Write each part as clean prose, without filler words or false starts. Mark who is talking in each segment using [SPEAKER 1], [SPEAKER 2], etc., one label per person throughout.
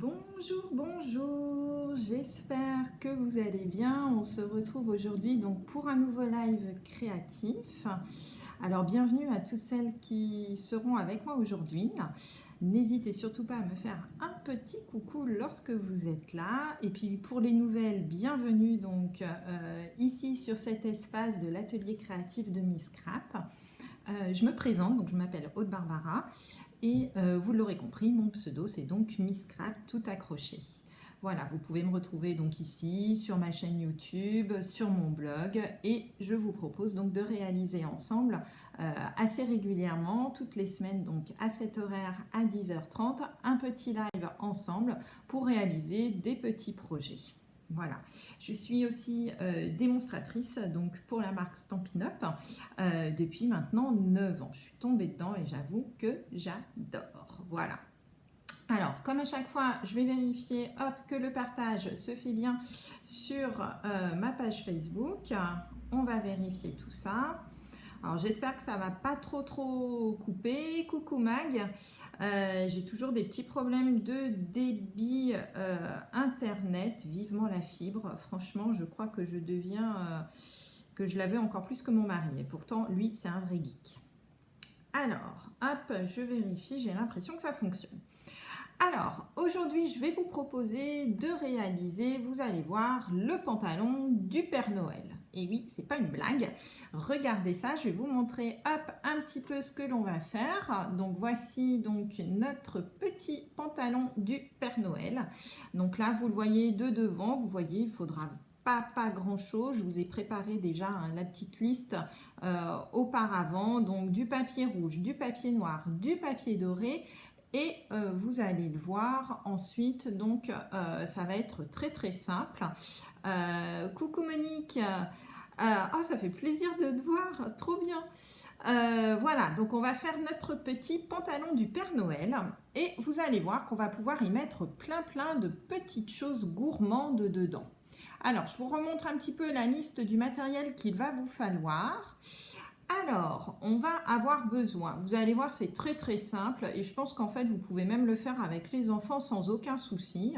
[SPEAKER 1] Bonjour, bonjour, j'espère que vous allez bien. On se retrouve aujourd'hui donc pour un nouveau live créatif. Alors bienvenue à toutes celles qui seront avec moi aujourd'hui. N'hésitez surtout pas à me faire un petit coucou lorsque vous êtes là. Et puis pour les nouvelles, bienvenue donc ici sur cet espace de l'atelier créatif de Miss Scrap. Je me présente, donc je m'appelle Aude Barbara et vous l'aurez compris, mon pseudo c'est donc Miss Scrap tout accroché. Voilà, vous pouvez me retrouver donc ici sur ma chaîne YouTube, sur mon blog et je vous propose donc de réaliser ensemble assez régulièrement, toutes les semaines donc à cet horaire à 10h30, un petit live ensemble pour réaliser des petits projets. Voilà, je suis aussi démonstratrice donc pour la marque Stampin' Up depuis maintenant 9 ans. Je suis tombée dedans et j'avoue que j'adore. Voilà. Alors, comme à chaque fois, je vais vérifier que le partage se fait bien sur ma page Facebook. On va vérifier tout ça. Alors j'espère que ça va pas trop couper. Coucou Mag, j'ai toujours des petits problèmes de débit internet, vivement la fibre. Franchement, je crois que je deviens, que je l'avais encore plus que mon mari. Et pourtant, lui, c'est un vrai geek. Alors, hop, je vérifie, j'ai l'impression que ça fonctionne. Alors, aujourd'hui, je vais vous proposer de réaliser, vous allez voir, le pantalon du Père Noël. Et oui, c'est pas une blague. Regardez ça, je vais vous montrer un petit peu ce que l'on va faire. Donc voici donc notre petit pantalon du Père Noël. Donc là, vous le voyez de devant, vous voyez, il faudra pas grand chose. Je vous ai préparé déjà la petite liste auparavant. Donc du papier rouge, du papier noir, du papier doré. Et vous allez le voir ensuite, donc ça va être très simple. Coucou Monique, ça fait plaisir de te voir, trop bien. Voilà, donc on va faire notre petit pantalon du Père Noël et vous allez voir qu'on va pouvoir y mettre plein de petites choses gourmandes dedans. Alors, je vous remontre un petit peu la liste du matériel qu'il va vous falloir. Alors, on va avoir besoin, vous allez voir, c'est très simple et je pense qu'en fait, vous pouvez même le faire avec les enfants sans aucun souci.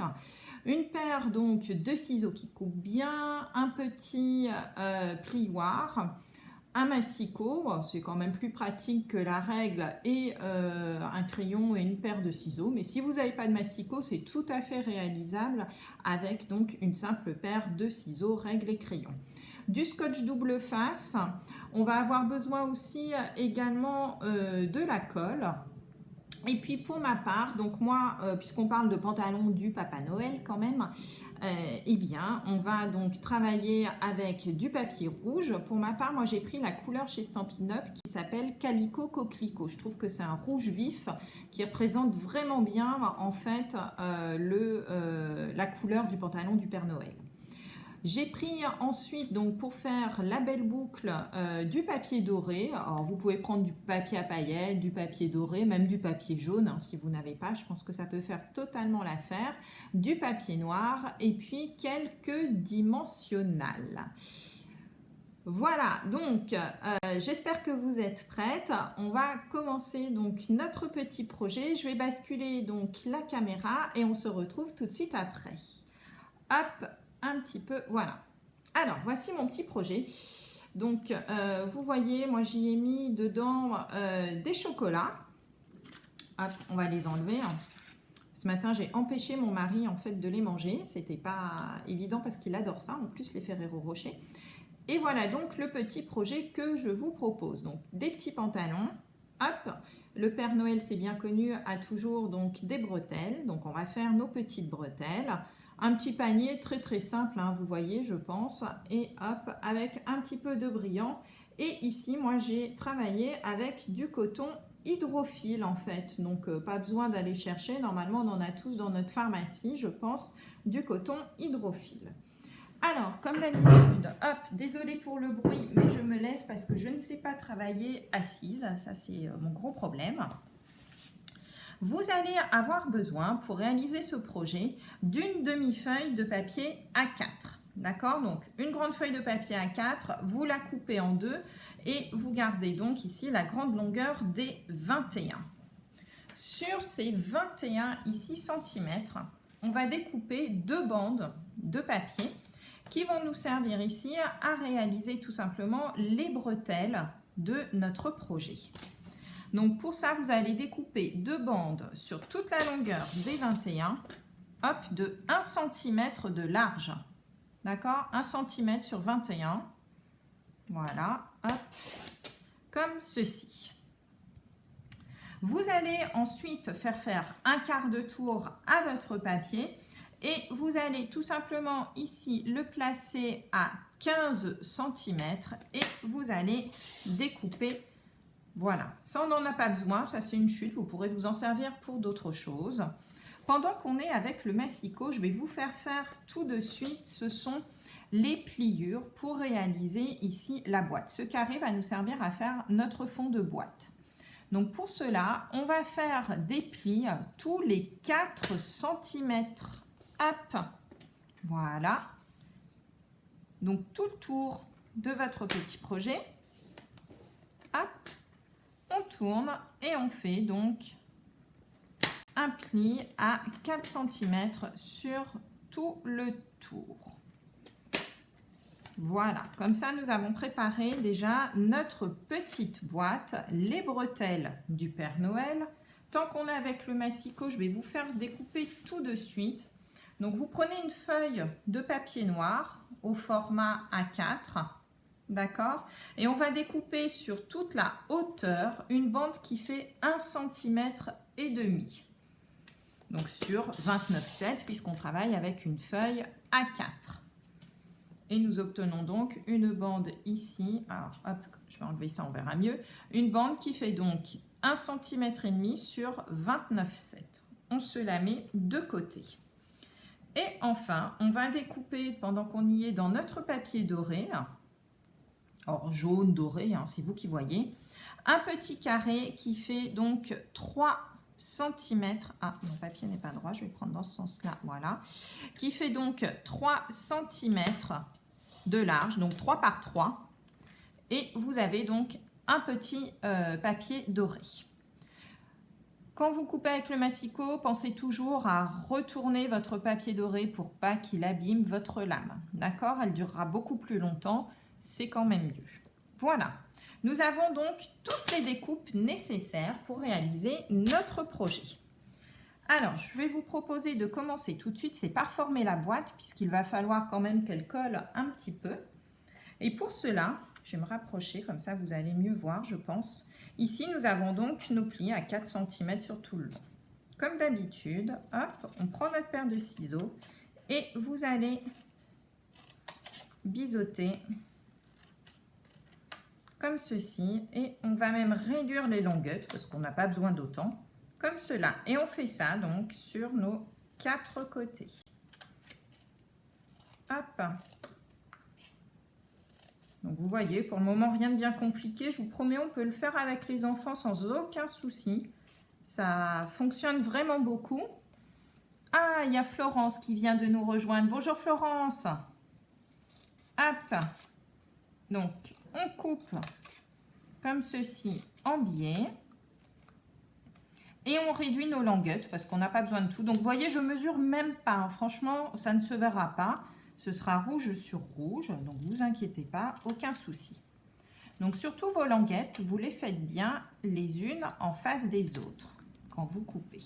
[SPEAKER 1] Une paire donc de ciseaux qui coupent bien, un petit plioir, un massicot, c'est quand même plus pratique que la règle, et un crayon et une paire de ciseaux. Mais si vous n'avez pas de massicot, c'est tout à fait réalisable avec donc une simple paire de ciseaux, règle et crayon. Du scotch double face. On va avoir besoin aussi également de la colle. Et puis pour ma part, donc moi, puisqu'on parle de pantalon du Papa Noël quand même, eh bien, on va donc travailler avec du papier rouge. Pour ma part, moi j'ai pris la couleur chez Stampin' Up qui s'appelle Calico Coquelicot. Je trouve que c'est un rouge vif qui représente vraiment bien en fait la couleur du pantalon du Père Noël. J'ai pris ensuite, donc pour faire la belle boucle, du papier doré. Alors vous pouvez prendre du papier à paillettes, du papier doré, même du papier jaune hein, si vous n'avez pas. Je pense que ça peut faire totalement l'affaire. Du papier noir et puis quelques dimensionnals. Voilà, donc j'espère que vous êtes prêtes. On va commencer donc notre petit projet. Je vais basculer donc la caméra et on se retrouve tout de suite après. Hop, un petit peu, voilà. Alors, voici mon petit projet. Donc, vous voyez, moi j'y ai mis dedans des chocolats. Hop, on va les enlever. Ce matin, j'ai empêché mon mari en fait de les manger. C'était pas évident parce qu'il adore ça, en plus les Ferrero Rocher. Et voilà donc le petit projet que je vous propose. Donc, des petits pantalons. Hop, le Père Noël, c'est bien connu, a toujours donc des bretelles. Donc, on va faire nos petites bretelles. Un petit panier très simple, hein, vous voyez, je pense. Et hop, avec un petit peu de brillant. Et ici, moi, j'ai travaillé avec du coton hydrophile, en fait. Donc, pas besoin d'aller chercher. Normalement, on en a tous dans notre pharmacie, je pense, du coton hydrophile. Alors, comme d'habitude, hop, désolée pour le bruit, mais je me lève parce que je ne sais pas travailler assise. Ça, c'est mon gros problème. Vous allez avoir besoin, pour réaliser ce projet, d'une demi-feuille de papier A4. D'accord? Donc, une grande feuille de papier A4, vous la coupez en deux et vous gardez donc ici la grande longueur des 21. Sur ces 21 ici centimètres, on va découper 2 bandes de papier qui vont nous servir ici à réaliser tout simplement les bretelles de notre projet. Donc pour ça, vous allez découper 2 bandes sur toute la longueur des 21, hop, de 1 cm de large. D'accord? 1 cm sur 21. Voilà, hop, comme ceci. Vous allez ensuite faire un quart de tour à votre papier et vous allez tout simplement ici le placer à 15 cm et vous allez découper. Voilà, ça on n'en a pas besoin, ça c'est une chute, vous pourrez vous en servir pour d'autres choses. Pendant qu'on est avec le massicot, je vais vous faire tout de suite, ce sont les pliures pour réaliser ici la boîte. Ce carré va nous servir à faire notre fond de boîte. Donc pour cela, on va faire des plis tous les 4 cm. Hop, voilà. Donc tout le tour de votre petit projet. Hop, on tourne et on fait donc un pli à 4 cm sur tout le tour. Voilà, comme ça nous avons préparé déjà notre petite boîte, les bretelles du Père Noël. Tant qu'on est avec le massicot, je vais vous faire découper tout de suite. Donc vous prenez une feuille de papier noir au format A4, d'accord? Et on va découper sur toute la hauteur une bande qui fait 1,5 cm. Donc sur 29,7 puisqu'on travaille avec une feuille A4. Et nous obtenons donc une bande ici, alors hop, je vais enlever ça, on verra mieux, une bande qui fait donc 1,5 cm sur 29,7. On se la met de côté. Et enfin, on va découper, pendant qu'on y est, dans notre papier doré, or jaune, doré, hein, c'est vous qui voyez, un petit carré qui fait donc 3 cm, ah mon papier n'est pas droit, je vais prendre dans ce sens-là, voilà, qui fait donc 3 cm de large, donc 3 par 3, et vous avez donc un petit papier doré. Quand vous coupez avec le massicot, pensez toujours à retourner votre papier doré pour pas qu'il abîme votre lame, d'accord? Elle durera beaucoup plus longtemps, c'est quand même mieux. Voilà, nous avons donc toutes les découpes nécessaires pour réaliser notre projet. Alors, je vais vous proposer de commencer tout de suite, c'est par former la boîte, puisqu'il va falloir quand même qu'elle colle un petit peu. Et pour cela, je vais me rapprocher, comme ça vous allez mieux voir, je pense. Ici, nous avons donc nos plis à 4 cm sur tout le long. Comme d'habitude, hop, on prend notre paire de ciseaux et vous allez biseauter comme ceci. Et on va même réduire les longueurs, parce qu'on n'a pas besoin d'autant. Comme cela, et on fait ça donc sur nos 4 côtés. Hop. Donc vous voyez, pour le moment rien de bien compliqué, je vous promets on peut le faire avec les enfants sans aucun souci. Ça fonctionne vraiment beaucoup. Ah, il y a Florence qui vient de nous rejoindre. Bonjour Florence. Hop. Donc on coupe comme ceci en biais. Et on réduit nos languettes parce qu'on n'a pas besoin de tout. Donc, vous voyez, je ne mesure même pas. Franchement, ça ne se verra pas. Ce sera rouge sur rouge. Donc, ne vous inquiétez pas, aucun souci. Donc, surtout vos languettes, vous les faites bien les unes en face des autres quand vous coupez.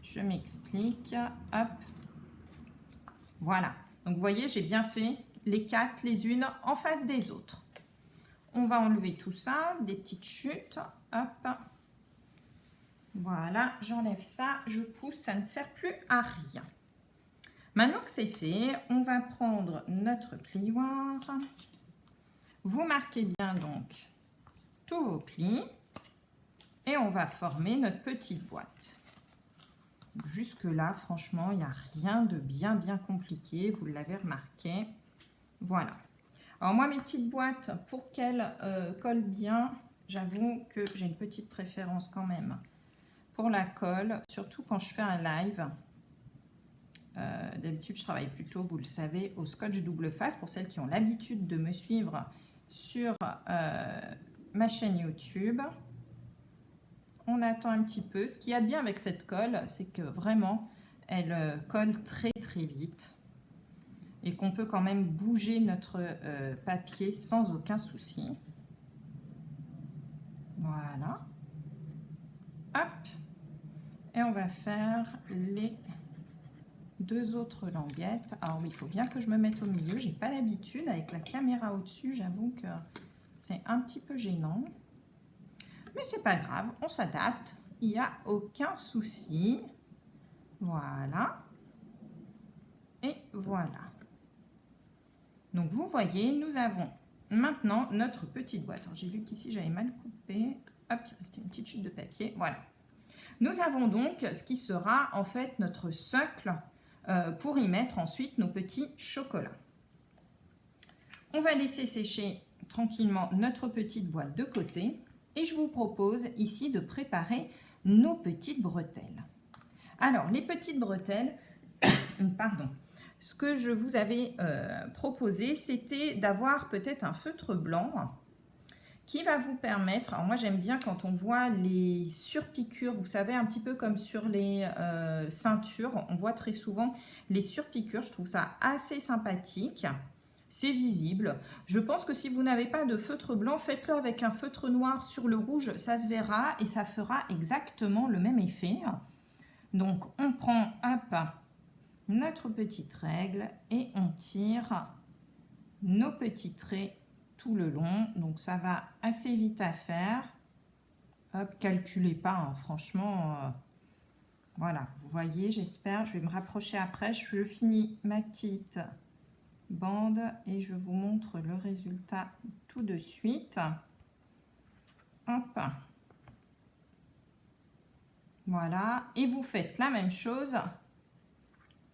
[SPEAKER 1] Je m'explique. Hop. Voilà. Donc, vous voyez, j'ai bien fait les 4 les unes en face des autres. On va enlever tout ça, des petites chutes. Hop. Voilà, j'enlève ça, je pousse, ça ne sert plus à rien. Maintenant que c'est fait, on va prendre notre plioir. Vous marquez bien donc tous vos plis et on va former notre petite boîte. Jusque là, franchement, il n'y a rien de bien compliqué, vous l'avez remarqué. Voilà. Alors moi, mes petites boîtes, pour qu'elles collent bien, j'avoue que j'ai une petite préférence quand même pour la colle, surtout quand je fais un live. D'habitude, je travaille plutôt, vous le savez, au scotch double face. Pour celles qui ont l'habitude de me suivre sur ma chaîne YouTube. On attend un petit peu. Ce qu'il y a de bien avec cette colle, c'est que vraiment, elle colle très très vite et qu'on peut quand même bouger notre papier sans aucun souci. Voilà. Hop. Et on va faire les 2 autres languettes. Alors il faut bien que je me mette au milieu. J'ai pas l'habitude avec la caméra au-dessus. J'avoue que c'est un petit peu gênant. Mais c'est pas grave, on s'adapte. Il n'y a aucun souci. Voilà. Et voilà. Donc vous voyez, nous avons maintenant notre petite boîte. J'ai vu qu'ici j'avais mal coupé. Hop, il restait une petite chute de papier. Voilà. Nous avons donc ce qui sera en fait notre socle pour y mettre ensuite nos petits chocolats. On va laisser sécher tranquillement notre petite boîte de côté et je vous propose ici de préparer nos petites bretelles. Alors les petites bretelles, pardon, ce que je vous avais proposé, c'était d'avoir peut-être un feutre blanc qui va vous permettre, alors moi j'aime bien quand on voit les surpiqûres, vous savez, un petit peu comme sur les ceintures, on voit très souvent les surpiqûres, je trouve ça assez sympathique, c'est visible. Je pense que si vous n'avez pas de feutre blanc, faites-le avec un feutre noir sur le rouge, ça se verra et ça fera exactement le même effet. Donc on prend hop, notre petite règle et on tire nos petits traits tout le long, donc ça va assez vite à faire. Hop, calculez pas, hein, franchement, voilà, vous voyez, j'espère, je vais me rapprocher après, je finis ma petite bande et je vous montre le résultat tout de suite. Hop, voilà, et vous faites la même chose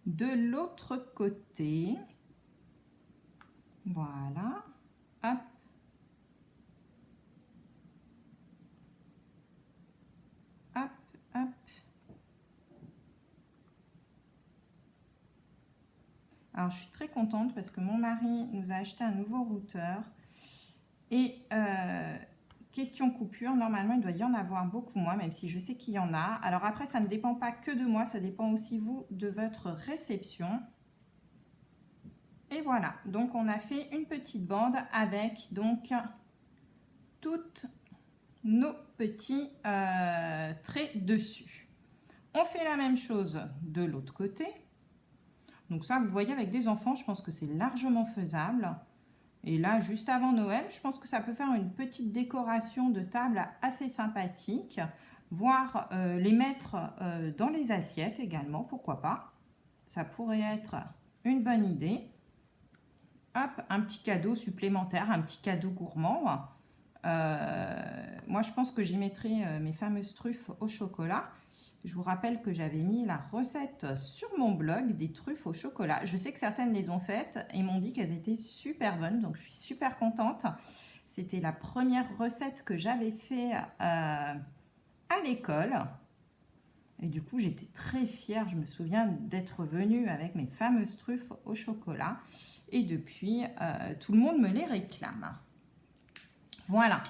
[SPEAKER 1] de l'autre côté, voilà, hop. Hop, hop. Alors, je suis très contente parce que mon mari nous a acheté un nouveau routeur. Et question coupure, normalement, il doit y en avoir beaucoup moins, même si je sais qu'il y en a. Alors après, ça ne dépend pas que de moi, ça dépend aussi, vous, de votre réception. Et voilà, donc on a fait une petite bande avec donc toutes nos petits traits dessus. On fait la même chose de l'autre côté. Donc ça, vous voyez, avec des enfants, je pense que c'est largement faisable. Et là, juste avant Noël, je pense que ça peut faire une petite décoration de table assez sympathique. Voire les mettre dans les assiettes également, pourquoi pas. Ça pourrait être une bonne idée. Hop, un petit cadeau supplémentaire, un petit cadeau gourmand. Moi, je pense que j'y mettrai mes fameuses truffes au chocolat. Je vous rappelle que j'avais mis la recette sur mon blog des truffes au chocolat. Je sais que certaines les ont faites et m'ont dit qu'elles étaient super bonnes, donc je suis super contente. C'était la première recette que j'avais fait à l'école. Et du coup, j'étais très fière. Je me souviens d'être venue avec mes fameuses truffes au chocolat. Et depuis, tout le monde me les réclame. Voilà.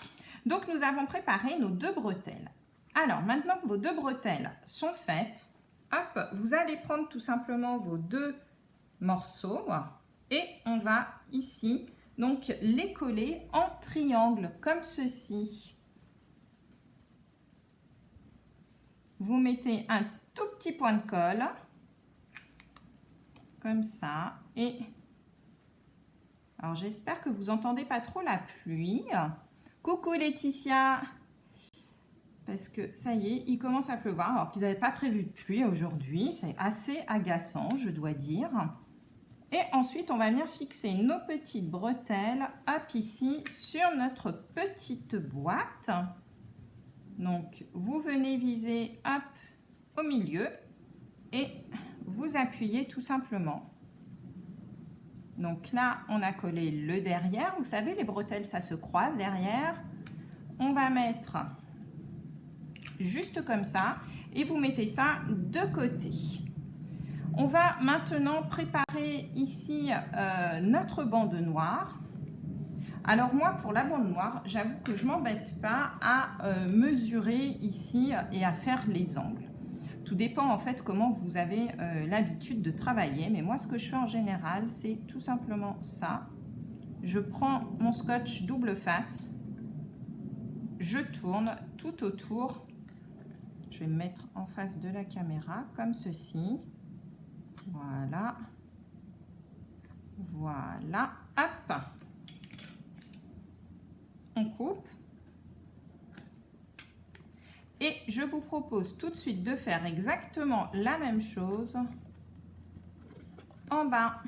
[SPEAKER 1] Donc, nous avons préparé nos 2 bretelles. Alors, maintenant que vos 2 bretelles sont faites, hop, vous allez prendre tout simplement vos 2 morceaux et on va ici, donc, les coller en triangle, comme ceci. Vous mettez un tout petit point de colle, comme ça, et alors j'espère que vous n'entendez pas trop la pluie. Coucou Laetitia! Parce que ça y est, il commence à pleuvoir, alors qu'ils n'avaient pas prévu de pluie aujourd'hui. C'est assez agaçant, je dois dire. Et ensuite, on va venir fixer nos petites bretelles, hop, ici, sur notre petite boîte. Donc, vous venez viser, hop, au milieu et vous appuyez tout simplement. Donc là, on a collé le derrière. Vous savez, les bretelles, ça se croise derrière. On va mettre juste comme ça et vous mettez ça de côté. On va maintenant préparer ici notre bande noire. Alors moi, pour la bande noire, j'avoue que je ne m'embête pas à mesurer ici et à faire les angles. Tout dépend en fait comment vous avez l'habitude de travailler. Mais moi, ce que je fais en général, c'est tout simplement ça. Je prends mon scotch double face, je tourne tout autour. Je vais me mettre en face de la caméra comme ceci. Voilà. Voilà. Hop. On coupe. Et je vous propose tout de suite de faire exactement la même chose en bas.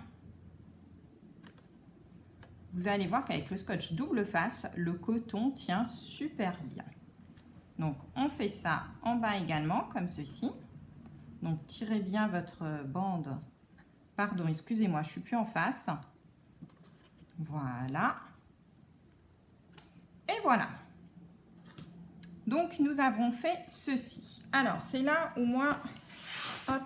[SPEAKER 1] Vous allez voir qu'avec le scotch double face, le coton tient super bien. Donc, on fait ça en bas également, comme ceci. Donc, tirez bien votre bande. Pardon, excusez-moi, je ne suis plus en face. Voilà. Et voilà. Donc, nous avons fait ceci. Alors, c'est là où moi, hop,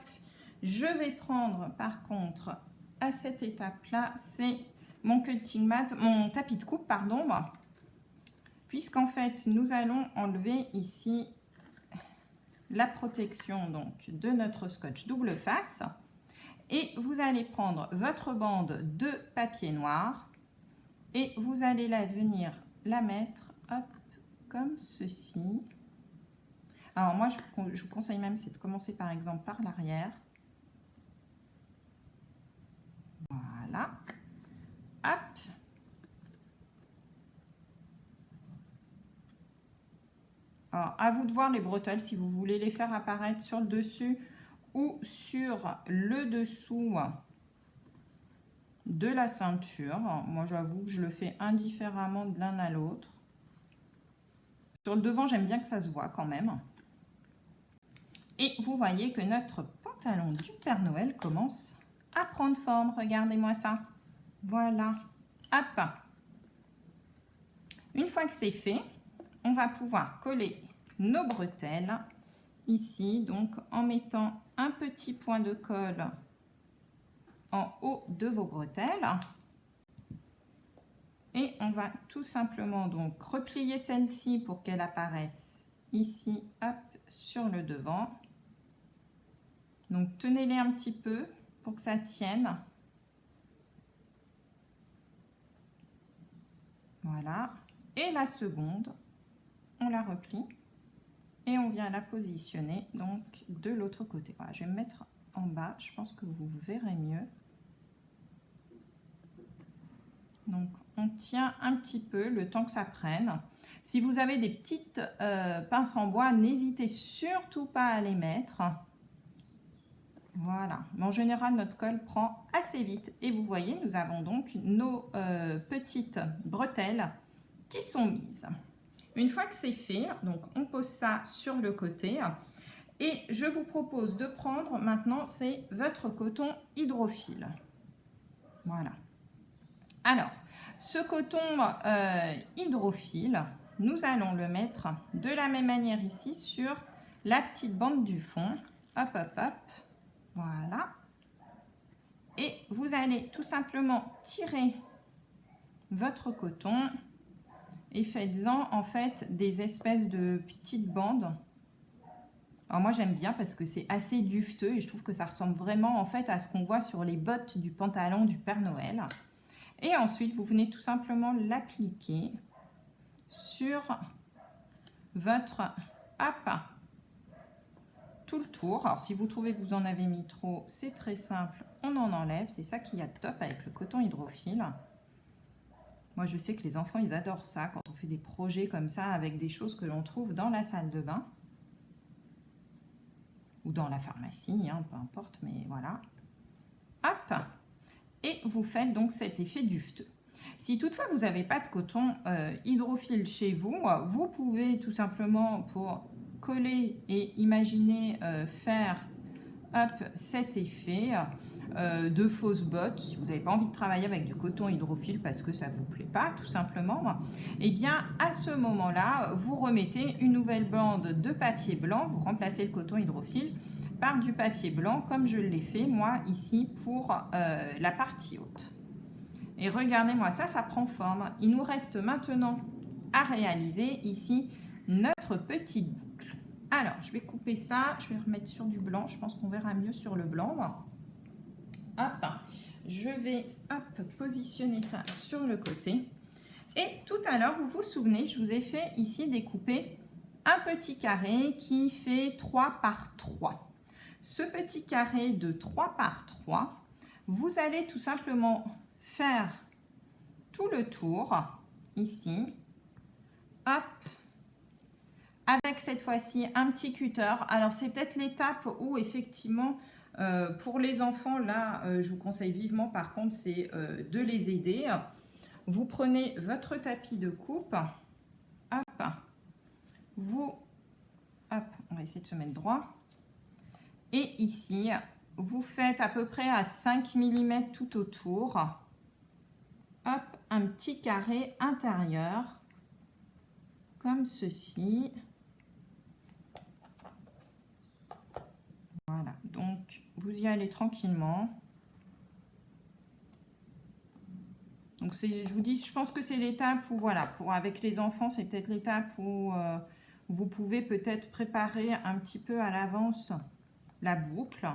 [SPEAKER 1] je vais prendre, par contre, à cette étape-là, c'est mon cutting mat, mon tapis de coupe, pardon, puisqu'en fait, nous allons enlever ici la protection donc de notre scotch double face. Et vous allez prendre votre bande de papier noir et vous allez venir la mettre, hop, comme ceci. Alors moi, je vous conseille même, c'est de commencer par exemple par l'arrière. Voilà. Hop. Alors, à vous de voir les bretelles, si vous voulez les faire apparaître sur le dessus ou sur le dessous de la ceinture. Moi, j'avoue que je le fais indifféremment de l'un à l'autre. Sur le devant, j'aime bien que ça se voit quand même. Et vous voyez que notre pantalon du Père Noël commence à prendre forme. Regardez-moi ça. Voilà. Hop. Une fois que c'est fait, on va pouvoir coller nos bretelles ici, donc en mettant un petit point de colle en haut de vos bretelles. Et on va tout simplement donc replier celle-ci pour qu'elle apparaisse ici, hop, sur le devant. Donc tenez-les un petit peu pour que ça tienne. Voilà. Et la seconde, on la replie et on vient la positionner donc de l'autre côté. Voilà, je vais me mettre en bas, je pense que vous verrez mieux. Donc on tient un petit peu le temps que ça prenne. Si vous avez des petites pinces en bois, n'hésitez surtout pas à les mettre. Voilà, mais en général notre colle prend assez vite et vous voyez, nous avons donc nos petites bretelles qui sont mises. Une fois que c'est fait, donc on pose ça sur le côté et je vous propose de prendre maintenant, c'est votre coton hydrophile. Voilà. Alors, ce coton hydrophile, nous allons le mettre de la même manière ici sur la petite bande du fond. Hop, hop, hop. Voilà. Et vous allez tout simplement tirer votre coton et faites-en en fait des espèces de petites bandes. Alors moi j'aime bien parce que c'est assez duveteux et je trouve que ça ressemble vraiment en fait à ce qu'on voit sur les bottes du pantalon du Père Noël. Et ensuite vous venez tout simplement l'appliquer sur votre tout le tour. Alors si vous trouvez que vous en avez mis trop, c'est très simple, on en enlève. C'est ça qui est top avec le coton hydrophile. Moi je sais que les enfants ils adorent ça quand on fait des projets comme ça avec des choses que l'on trouve dans la salle de bain ou dans la pharmacie, hein, peu importe, mais voilà. Hop. Et vous faites donc cet effet duveteux. Si toutefois vous n'avez pas de coton hydrophile chez vous, vous pouvez tout simplement pour coller et imaginer faire cet effet de fausses bottes. Si vous n'avez pas envie de travailler avec du coton hydrophile parce que ça ne vous plaît pas tout simplement, et bien à ce moment-là, vous remettez une nouvelle bande de papier blanc, vous remplacez le coton hydrophile par du papier blanc comme je l'ai fait moi ici pour la partie haute. Et regardez-moi ça, ça prend forme. Il nous reste maintenant à réaliser ici notre petite boucle. Alors, je vais couper ça. Je vais remettre sur du blanc. Je pense qu'on verra mieux sur le blanc. Hop, je vais positionner ça sur le côté. Et tout à l'heure, vous vous souvenez, je vous ai fait ici découper un petit carré qui fait 3 par 3. Ce petit carré de 3 par 3, vous allez tout simplement faire tout le tour ici. Hop, avec cette fois-ci un petit cutter. Alors c'est peut-être l'étape où effectivement pour les enfants là je vous conseille vivement par contre c'est de les aider. Vous prenez votre tapis de coupe, hop, hop, on va essayer de se mettre droit, et ici vous faites à peu près à 5 mm tout autour, hop, un petit carré intérieur comme ceci. Voilà, donc vous y allez tranquillement. Donc je vous dis, je pense que c'est l'étape où, voilà, avec les enfants, c'est peut-être l'étape où vous pouvez peut-être préparer un petit peu à l'avance la boucle.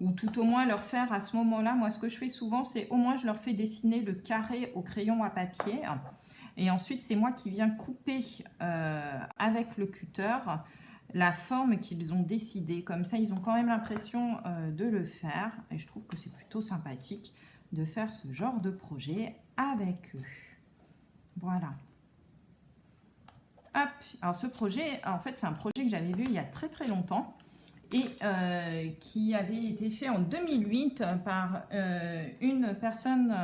[SPEAKER 1] Ou tout au moins leur faire à ce moment-là, moi ce que je fais souvent, c'est au moins je leur fais dessiner le carré au crayon à papier. Et ensuite, c'est moi qui viens couper avec le cutter la forme qu'ils ont décidé. Comme ça, ils ont quand même l'impression de le faire. Et je trouve que c'est plutôt sympathique de faire ce genre de projet avec eux. Voilà. Hop. Alors ce projet, en fait, c'est un projet que j'avais vu il y a très très longtemps et qui avait été fait en 2008 par une personne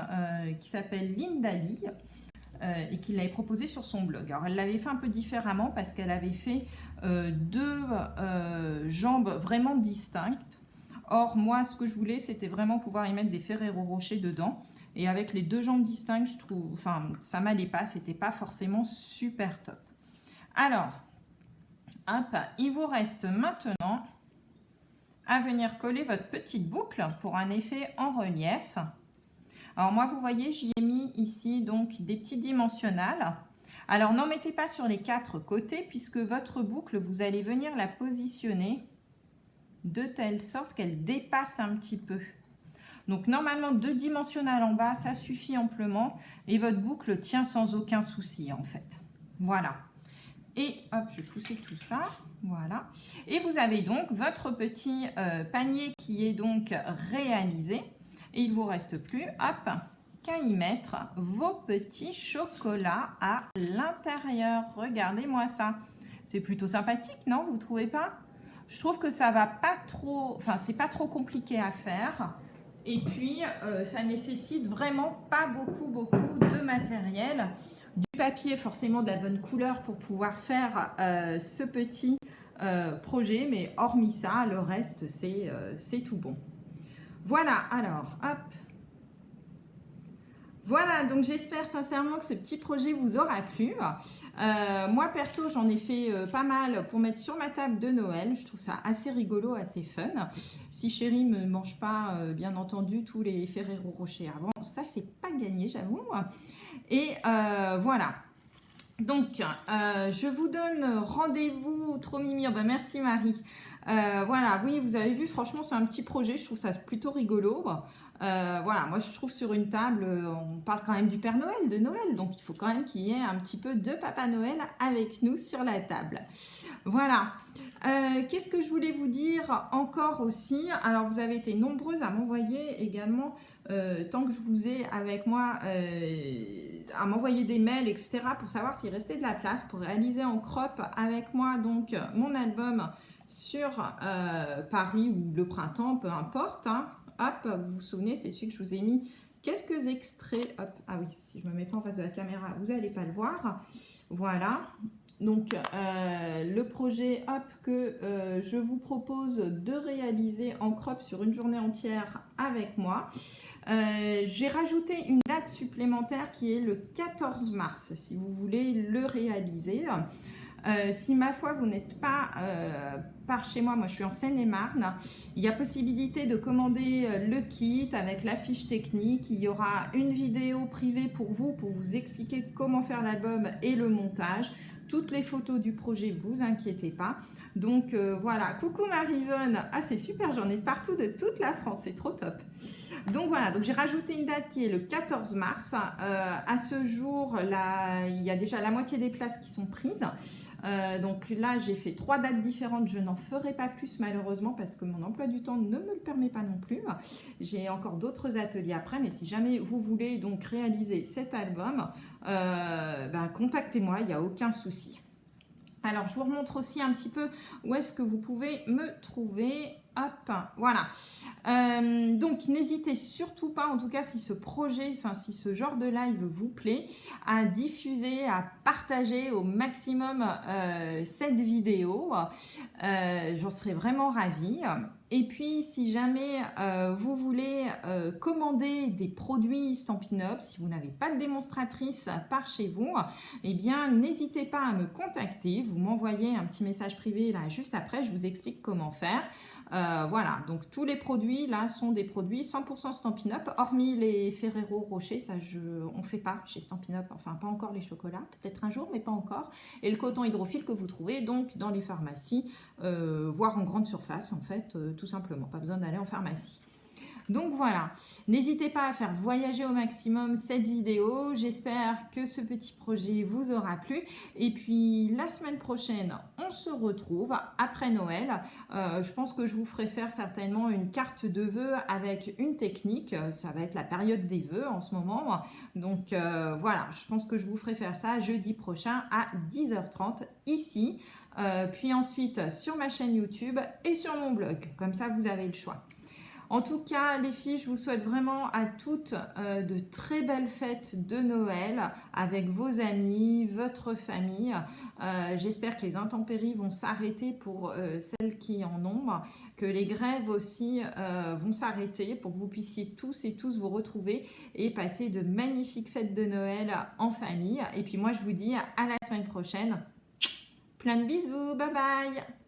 [SPEAKER 1] qui s'appelle Linda Lee et qui l'avait proposé sur son blog. Alors elle l'avait fait un peu différemment parce qu'elle avait fait deux jambes vraiment distinctes. Or, moi, ce que je voulais, c'était vraiment pouvoir y mettre des Ferrero Rocher dedans. Et avec les deux jambes distinctes, je trouve, enfin, ça m'allait pas, c'était pas forcément super top. Alors, hop, il vous reste maintenant à venir coller votre petite boucle pour un effet en relief. Alors moi, vous voyez, j'y ai mis ici donc des petits dimensionnels. Alors, n'en mettez pas sur les 4 côtés puisque votre boucle, vous allez venir la positionner de telle sorte qu'elle dépasse un petit peu. Donc normalement 2 dimensionnels en bas, ça suffit amplement et votre boucle tient sans aucun souci en fait. Voilà. Et hop, je vais pousser tout ça. Voilà. Et vous avez donc votre petit panier qui est donc réalisé. Et il ne vous reste plus, hop, qu'à y mettre vos petits chocolats à l'intérieur. Regardez-moi ça. C'est plutôt sympathique, non? Vous ne trouvez pas? Je trouve que ça va pas trop, enfin c'est pas trop compliqué à faire. Et puis ça nécessite vraiment pas beaucoup de matériel. Du papier forcément de la bonne couleur pour pouvoir faire ce petit projet. Mais hormis ça, le reste c'est tout bon. Voilà, alors hop. Voilà, donc j'espère sincèrement que ce petit projet vous aura plu. Moi, perso, j'en ai fait pas mal pour mettre sur ma table de Noël. Je trouve ça assez rigolo, assez fun. Si chérie ne mange pas, bien entendu, tous les Ferrero Rocher avant, ça, c'est pas gagné, j'avoue. Et voilà. Donc, je vous donne rendez-vous, trop mimi. Ben, merci Marie. Voilà, oui, vous avez vu, franchement, c'est un petit projet. Je trouve ça plutôt rigolo. Voilà, moi je trouve sur une table, on parle quand même du Père Noël, de Noël, donc il faut quand même qu'il y ait un petit peu de Papa Noël avec nous sur la table. Voilà. Qu'est-ce que je voulais vous dire encore aussi? Alors vous avez été nombreuses à m'envoyer également, tant que je vous ai avec moi, à m'envoyer des mails, etc. pour savoir s'il restait de la place pour réaliser en crop avec moi donc mon album sur Paris ou le printemps, peu importe, hein. Hop, vous vous souvenez, c'est celui que je vous ai mis quelques extraits. Hop, ah oui, si je ne me mets pas en face de la caméra, vous n'allez pas le voir. Voilà. Donc, le projet hop, que je vous propose de réaliser en crop sur une journée entière avec moi. J'ai rajouté une date supplémentaire qui est le 14 mars, si vous voulez le réaliser. Si ma foi vous n'êtes pas par chez moi, moi je suis en Seine-et-Marne, il y a possibilité de commander le kit avec la fiche technique. Il y aura une vidéo privée pour vous expliquer comment faire l'album et le montage. Toutes les photos du projet, vous inquiétez pas. Donc voilà, coucou Marie-Yvonne. Ah c'est super, j'en ai partout de toute la France, c'est trop top. Donc voilà, donc j'ai rajouté une date qui est le 14 mars. À ce jour, là, il y a déjà la moitié des places qui sont prises. Donc là, j'ai fait 3 dates différentes. Je n'en ferai pas plus malheureusement parce que mon emploi du temps ne me le permet pas non plus. J'ai encore d'autres ateliers après, mais si jamais vous voulez donc réaliser cet album, contactez-moi, il n'y a aucun souci. Alors, je vous remontre aussi un petit peu où est-ce que vous pouvez me trouver. Hop, voilà. Donc, n'hésitez surtout pas, en tout cas, si ce projet, enfin, si ce genre de live vous plaît, à diffuser, à partager au maximum cette vidéo. J'en serais vraiment ravie. Et puis, si jamais vous voulez commander des produits Stampin' Up, si vous n'avez pas de démonstratrice par chez vous, eh bien, n'hésitez pas à me contacter. Vous m'envoyez un petit message privé là juste après, je vous explique comment faire. Voilà, donc tous les produits là sont des produits 100% Stampin' Up, hormis les Ferrero Rocher, ça on ne fait pas chez Stampin' Up, enfin pas encore les chocolats, peut-être un jour, mais pas encore. Et le coton hydrophile que vous trouvez donc dans les pharmacies, voire en grande surface en fait, tout simplement, pas besoin d'aller en pharmacie. Donc voilà, n'hésitez pas à faire voyager au maximum cette vidéo. J'espère que ce petit projet vous aura plu. Et puis la semaine prochaine, on se retrouve après Noël. Je pense que je vous ferai faire certainement une carte de vœux avec une technique. Ça va être la période des vœux en ce moment. Donc voilà, je pense que je vous ferai faire ça jeudi prochain à 10h30 ici. Puis ensuite sur ma chaîne YouTube et sur mon blog. Comme ça, vous avez le choix. En tout cas, les filles, je vous souhaite vraiment à toutes de très belles fêtes de Noël avec vos amis, votre famille. J'espère que les intempéries vont s'arrêter pour celles qui en ont, que les grèves aussi vont s'arrêter pour que vous puissiez tous et tous vous retrouver et passer de magnifiques fêtes de Noël en famille. Et puis moi, je vous dis à la semaine prochaine. Plein de bisous, bye bye!